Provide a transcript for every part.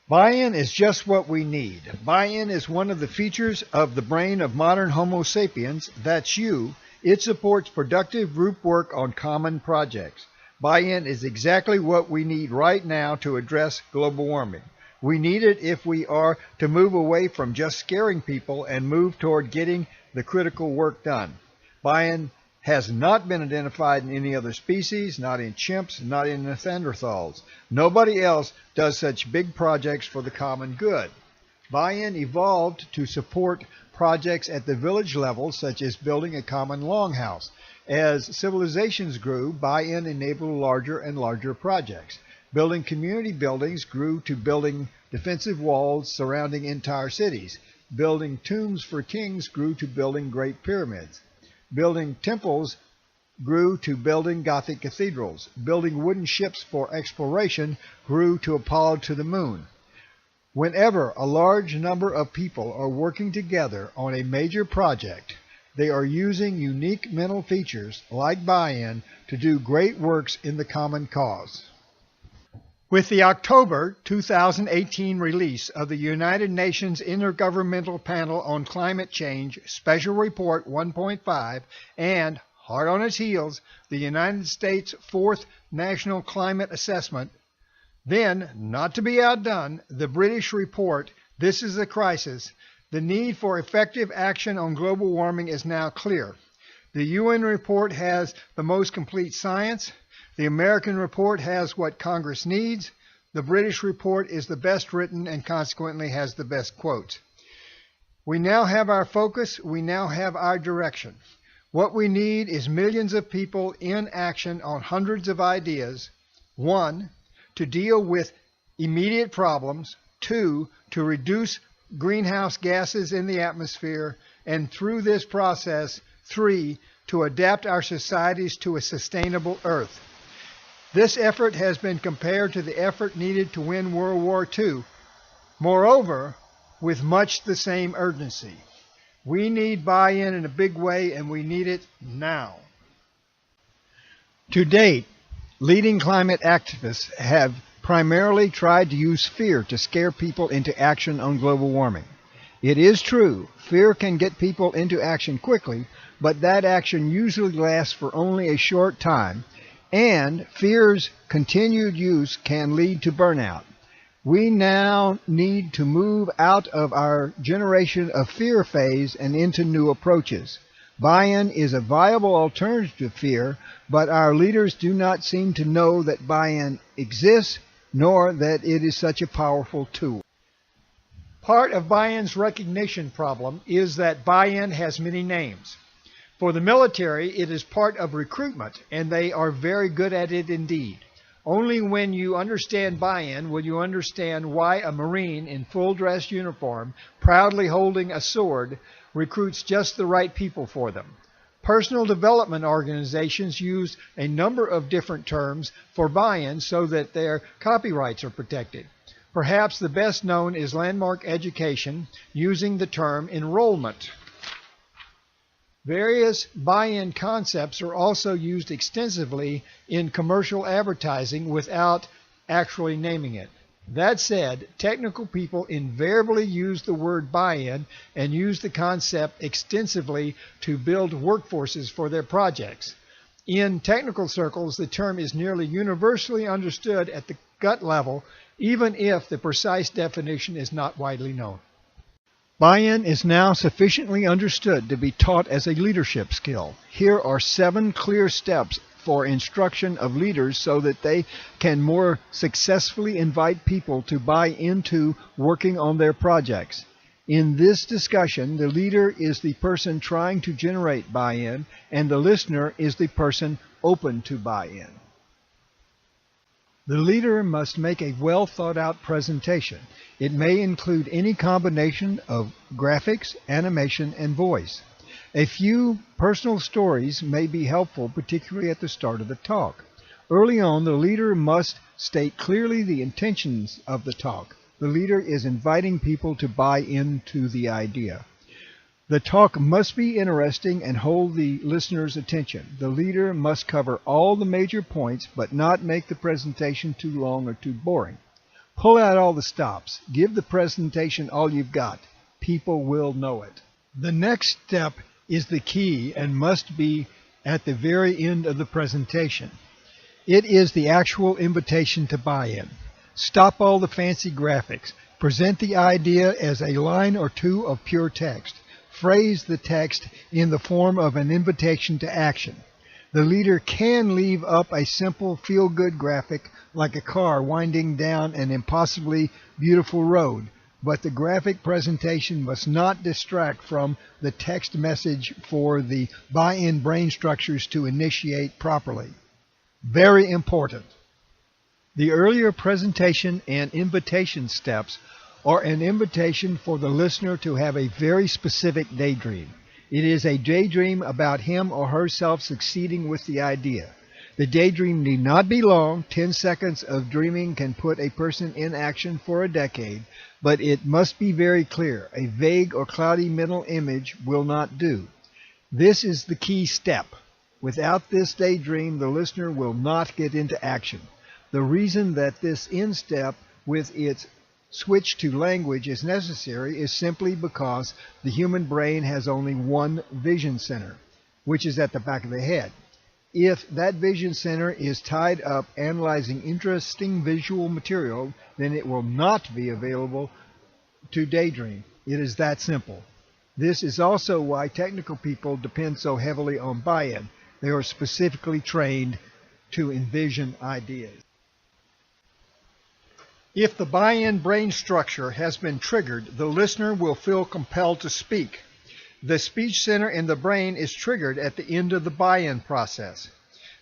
Buy-in is just what we need. Buy-in is one of the features of the brain of modern Homo sapiens. That's you. It supports productive group work on common projects. Buy-in is exactly what we need right now to address global warming. We need it if we are to move away from just scaring people and move toward getting the critical work done. Buy-in has not been identified in any other species, not in chimps, not in Neanderthals. Nobody else does such big projects for the common good. Buy-in evolved to support projects at the village level, such as building a common longhouse. As civilizations grew, buy-in enabled larger and larger projects. Building community buildings grew to building defensive walls surrounding entire cities. Building tombs for kings grew to building great pyramids. Building temples grew to building Gothic cathedrals. Building wooden ships for exploration grew to Apollo to the moon. Whenever a large number of people are working together on a major project, they are using unique mental features like buy-in to do great works in the common cause. With the October 2018 release of the United Nations Intergovernmental Panel on Climate Change Special Report 1.5 and, hard on its heels, the United States' fourth National Climate Assessment, then, not to be outdone, the British report, This is a Crisis, the need for effective action on global warming is now clear. The UN report has the most complete science. The American report has what Congress needs. The British report is the best written and consequently has the best quotes. We now have our focus. We now have our direction. What we need is millions of people in action on hundreds of ideas. 1, to deal with immediate problems. 2, to reduce greenhouse gases in the atmosphere. And through this process, 3, to adapt our societies to a sustainable Earth. This effort has been compared to the effort needed to win World War II. Moreover, with much the same urgency. We need buy-in in a big way, and we need it now. To date, leading climate activists have primarily tried to use fear to scare people into action on global warming. It is true, fear can get people into action quickly, but that action usually lasts for only a short time, and fear's continued use can lead to burnout. We now need to move out of our generation of fear phase and into new approaches. Buy-in is a viable alternative to fear, but our leaders do not seem to know that buy-in exists, nor that it is such a powerful tool. Part of buy-in's recognition problem is that buy-in has many names. For the military, it is part of recruitment, and they are very good at it indeed. Only when you understand buy-in will you understand why a Marine in full dress uniform, proudly holding a sword, recruits just the right people for them. Personal development organizations use a number of different terms for buy-in so that their copyrights are protected. Perhaps the best known is Landmark Education, using the term enrollment. Various buy-in concepts are also used extensively in commercial advertising without actually naming it. That said, technical people invariably use the word buy-in and use the concept extensively to build workforces for their projects. In technical circles, the term is nearly universally understood at the gut level, even if the precise definition is not widely known. Buy-in is now sufficiently understood to be taught as a leadership skill. Here are 7 clear steps for instruction of leaders so that they can more successfully invite people to buy into working on their projects. In this discussion, the leader is the person trying to generate buy-in, and the listener is the person open to buy-in. The leader must make a well-thought-out presentation. It may include any combination of graphics, animation, and voice. A few personal stories may be helpful, particularly at the start of the talk. Early on, the leader must state clearly the intentions of the talk. The leader is inviting people to buy into the idea. The talk must be interesting and hold the listener's attention. The leader must cover all the major points, but not make the presentation too long or too boring. Pull out all the stops. Give the presentation all you've got. People will know it. The next step is the key and must be at the very end of the presentation. It is the actual invitation to buy-in. Stop all the fancy graphics. Present the idea as a line or two of pure text. Phrase the text in the form of an invitation to action. The leader can leave up a simple feel-good graphic like a car winding down an impossibly beautiful road, but the graphic presentation must not distract from the text message for the buy-in brain structures to initiate properly. Very important. The earlier presentation and invitation steps are an invitation for the listener to have a very specific daydream. It is a daydream about him or herself succeeding with the idea. The daydream need not be long. 10 seconds of dreaming can put a person in action for a decade, but it must be very clear. A vague or cloudy mental image will not do. This is the key step. Without this daydream, the listener will not get into action. The reason that this end step with its switch to language is necessary is simply because the human brain has only one vision center, which is at the back of the head. If that vision center is tied up analyzing interesting visual material, then it will not be available to daydream. It is that simple. This is also why technical people depend so heavily on buy-in. They are specifically trained to envision ideas. If the buy-in brain structure has been triggered, the listener will feel compelled to speak. The speech center in the brain is triggered at the end of the buy-in process.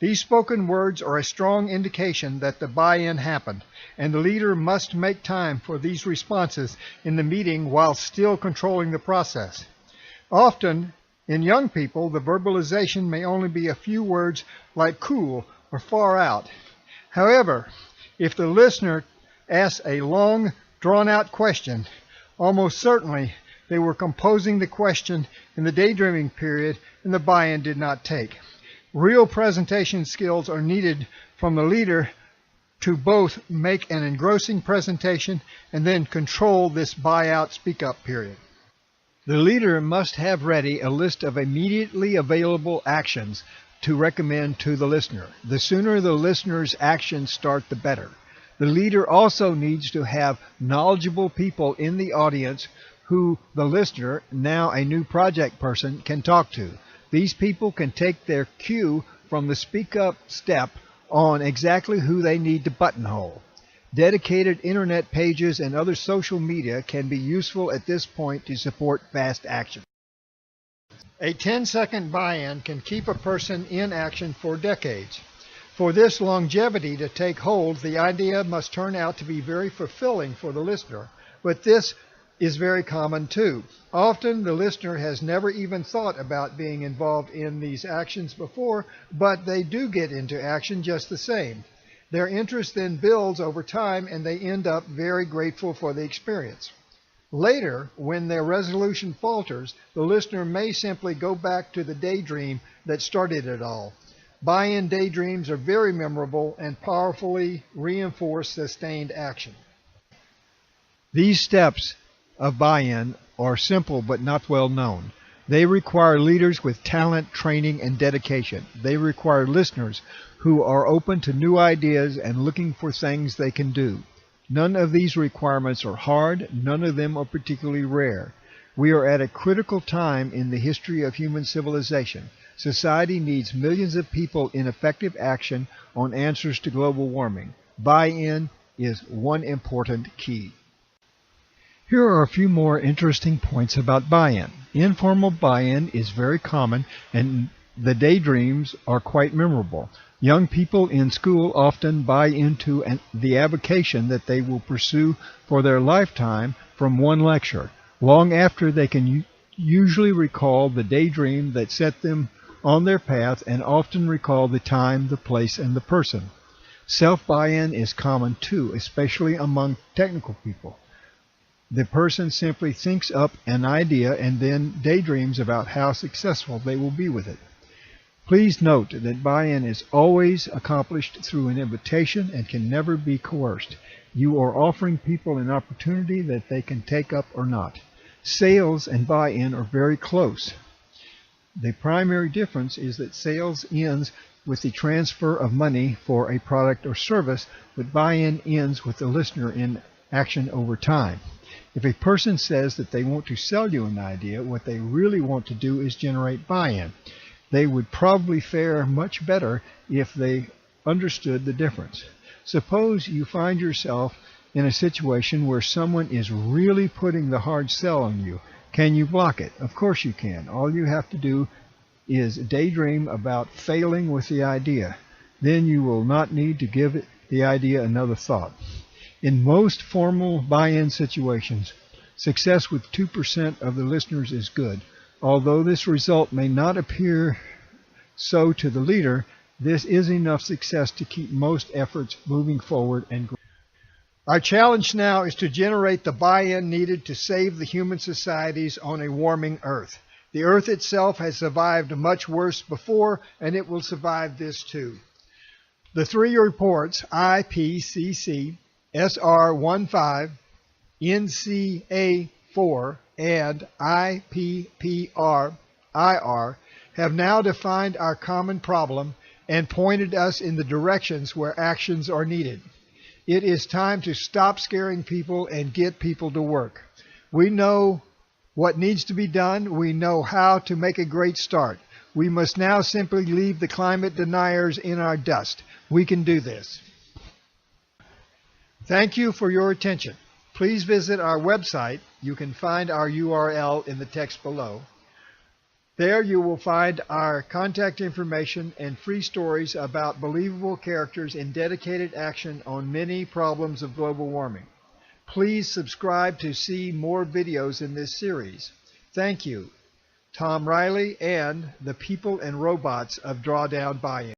These spoken words are a strong indication that the buy-in happened, and the leader must make time for these responses in the meeting while still controlling the process. Often, in young people, the verbalization may only be a few words like cool or far out. However, if the listener asks a long, drawn-out question, almost certainly they were composing the question in the daydreaming period and the buy-in did not take. Real presentation skills are needed from the leader to both make an engrossing presentation and then control this buy-out speak-up period. The leader must have ready a list of immediately available actions to recommend to the listener. The sooner the listener's actions start, the better. The leader also needs to have knowledgeable people in the audience who the listener, now a new project person, can talk to. These people can take their cue from the speak-up step on exactly who they need to buttonhole. Dedicated internet pages and other social media can be useful at this point to support fast action. A 10-second buy-in can keep a person in action for decades. For this longevity to take hold, the idea must turn out to be very fulfilling for the listener, but this is very common too. Often the listener has never even thought about being involved in these actions before, but they do get into action just the same. Their interest then builds over time and they end up very grateful for the experience. Later, when their resolution falters, the listener may simply go back to the daydream that started it all. Buy-in daydreams are very memorable and powerfully reinforce sustained action. These steps of buy-in are simple but not well known. They require leaders with talent, training, and dedication. They require listeners who are open to new ideas and looking for things they can do. None of these requirements are hard. None of them are particularly rare. We are at a critical time in the history of human civilization. Society needs millions of people in effective action on answers to global warming. Buy-in is one important key. Here are a few more interesting points about buy-in. Informal buy-in is very common and the daydreams are quite memorable. Young people in school often buy into the avocation that they will pursue for their lifetime from one lecture, long after they can usually recall the daydream that set them on their path and often recall the time, the place, and the person. Self-buy-in is common too, especially among technical people. The person simply thinks up an idea and then daydreams about how successful they will be with it. Please note that buy-in is always accomplished through an invitation and can never be coerced. You are offering people an opportunity that they can take up or not. Sales and buy-in are very close. The primary difference is that sales ends with the transfer of money for a product or service, but buy-in ends with the listener in action over time. If a person says that they want to sell you an idea, what they really want to do is generate buy-in. They would probably fare much better if they understood the difference. Suppose you find yourself in a situation where someone is really putting the hard sell on you. Can you block it? Of course you can. All you have to do is daydream about failing with the idea. Then you will not need to give the idea another thought. In most formal buy-in situations, success with 2% of the listeners is good. Although this result may not appear so to the leader, this is enough success to keep most efforts moving forward and growing. Our challenge now is to generate the buy-in needed to save the human societies on a warming Earth. The Earth itself has survived much worse before, and it will survive this too. The three reports, IPCC, SR15, NCA4, and IPPR-IR, have now defined our common problem and pointed us in the directions where actions are needed. It is time to stop scaring people and get people to work. We know what needs to be done. We know how to make a great start. We must now simply leave the climate deniers in our dust. We can do this. Thank you for your attention. Please visit our website. You can find our URL in the text below. There you will find our contact information and free stories about believable characters in dedicated action on many problems of global warming. Please subscribe to see more videos in this series. Thank you, Tom Riley and the people and robots of Drawdown Buy-In.